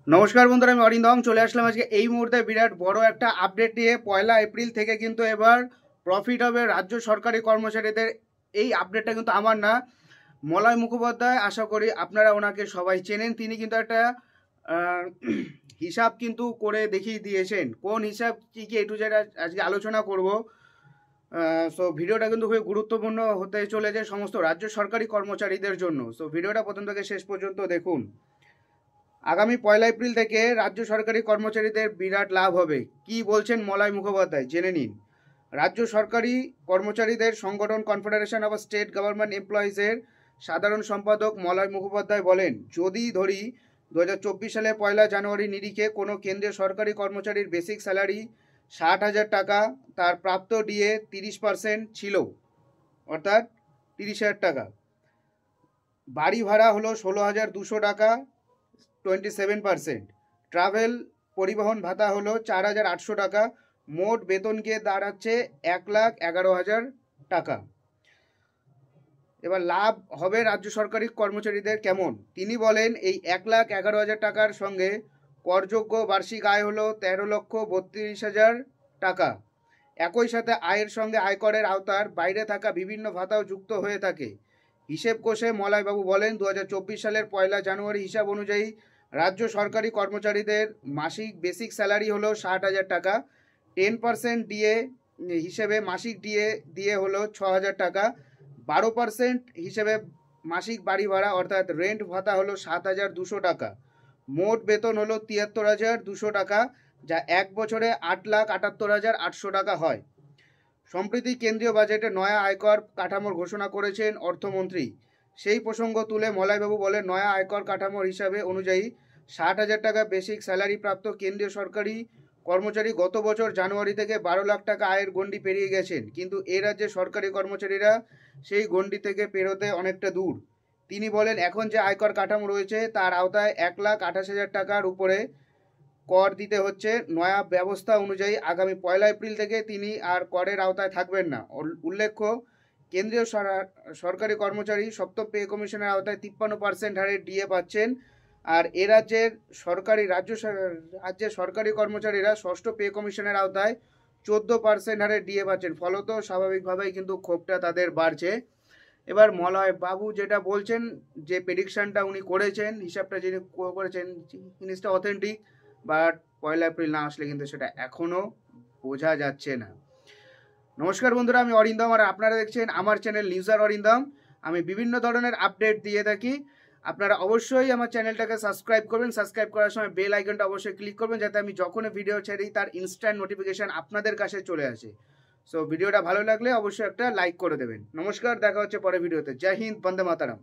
নমস্কার বন্ধুরা, আমি অরিন্দম চলে আসলাম আজকে এই মুহূর্তে বিরাট বড় একটা আপডেট নিয়ে। 1 এপ্রিল থেকে কিন্তু এবার প্রফিট হবে রাজ্য সরকারি কর্মচারীদের। এই আপডেটটা কিন্তু আমার না, মলয় মুখোপাধ্যায়, আশা করি আপনারা ওনাকে সবাই চেনেন। তিনি কিন্তু একটা হিসাব কিন্তু করে দেখিয়ে দিয়েছেন। কোন হিসাব কী কী একটু যেটা আজকে আলোচনা করব। সো ভিডিওটা কিন্তু খুবই গুরুত্বপূর্ণ হতে চলেছে সমস্ত রাজ্য সরকারি কর্মচারীদের জন্য। সো ভিডিওটা প্রথম থেকে শেষ পর্যন্ত দেখুন। আগামী 1 এপ্রিল থেকে রাজ্য সরকারি কর্মচারীদের বিরাট লাভ হবে, কি বলছেন মলয় মুখোপাধ্যায়, জেনে নিন। রাজ্য সরকারি কর্মচারীদের সংগঠন কনফেডারেশন অফ স্টেট গভর্নমেন্ট এমপ্লয়িজের সাধারণ সম্পাদক মলয় মুখোপাধ্যায় বলেন, যদি ধরি 2024 সালে 1 জানুয়ারি নিরিখে কোনো কেন্দ্রীয় সরকারি কর্মচারীর বেসিক স্যালারি 60,000 টাকা, তার প্রাপ্ত ডিএ 30% ছিল, অর্থাৎ 30,000 টাকা। বাড়ি ভাড়া হলো 16,200 টাকা, 27%। ট্রাভেল পরিবহন ভাতা হলো 4,800 টাকা। মোট বেতন গিয়ে দাঁড়াচ্ছে 1,11,000 টাকা। এবার লাভ হবে রাজ্য সরকারি কর্মচারীদের কেমন, তিনি বলেন, এই 1,11,000 টাকার সঙ্গে করযোগ্য বার্ষিক আয় হলো 13,32,000 টাকা। একই সাথে আয়ের সঙ্গে আয়করের আওতার বাইরে থাকা বিভিন্ন ভাতাও যুক্ত হয়ে থাকে। হিসেব কষে মলয়বাবু বলেন, 2024 সালের 1 জানুয়ারি হিসাব অনুযায়ী রাজ্য সরকারি কর্মচারীদের মাসিক বেসিক স্যালারি হলো 60,000 টাকা। 10% ডিএ হিসেবে মাসিক ডিএ দিয়ে হলো 6,000 টাকা। 12% হিসেবে মাসিক বাড়ি ভাড়া অর্থাৎ রেন্ট ভাতা হলো 7,200 টাকা। মোট বেতন হলো 73,200 টাকা, যা এক বছরে 8,78,800 টাকা হয়। সম্প্রতি কেন্দ্রীয় বাজেটে নয়া আয়কর কাঠামোর ঘোষণা করেছেন অর্থমন্ত্রী। সেই প্রসঙ্গ তুলে মলয়বাবু বলেন, নয়া আয়কর কাঠামোর হিসাবে অনুযায়ী 60,000 টাকা বেসিক স্যালারি প্রাপ্ত কেন্দ্রীয় সরকারি কর্মচারী গত বছর জানুয়ারি থেকে 12 লাখ টাকা আয়ের গণ্ডি পেরিয়ে গেছেন, কিন্তু এ রাজ্যে সরকারি কর্মচারীরা সেই গণ্ডি থেকে পেরোতে অনেকটা দূর। তিনি বলেন, এখন যে আয়কর কাঠামো রয়েছে তার আওতায় 1,28,000 টাকার উপরে কর দিতে হচ্ছে। নয়া ব্যবস্থা অনুযায়ী আগামী 1 এপ্রিল থেকে তিনি আর করের আওতায় থাকবেন না। উল্লেখ্য, কেন্দ্রীয় সরকারি কর্মচারী সপ্তম পে কমিশনের আওতায় 53% হারে ডিএ পাচ্ছেন, আর এ রাজ্যের রাজ্যের সরকারি কর্মচারীরা ষষ্ঠ পে কমিশনের আওতায় 14% হারে ডিএ পাচ্ছেন। ফলত স্বাভাবিকভাবেই কিন্তু ক্ষোভটা তাদের বাড়ছে। এবার মলয় বাবু যেটা বলছেন, যে প্রেডিকশানটা উনি করেছেন, হিসাবটা যিনি করেছেন, জিনিসটা অথেন্টিক, বাট 1 এপ্রিল না আসলে কিন্তু সেটা এখনও বোঝা যাচ্ছে না। নমস্কার বন্ধুরা, আমি অরিন্দম আর আপনারা দেখছেন আমার চ্যানেল নিউজার অরিন্দম। আমি বিভিন্ন ধরনের আপডেট দিয়ে থাকি। আপনারা অবশ্যই আমার চ্যানেলটাকে সাবস্ক্রাইব করবেন। সাবস্ক্রাইব করার সময় বেল আইকনটা অবশ্যই ক্লিক করবেন, যাতে আমি যখনই ভিডিও ছাড়ি তার ইনস্ট্যান্ট নোটিফিকেশান আপনাদের কাছে চলে আসে। সো ভিডিওটা ভালো লাগলে অবশ্যই একটা লাইক করে দেবেন। নমস্কার, দেখা হচ্ছে পরের ভিডিওতে। জয় হিন্দ, বন্দে মাতারাম।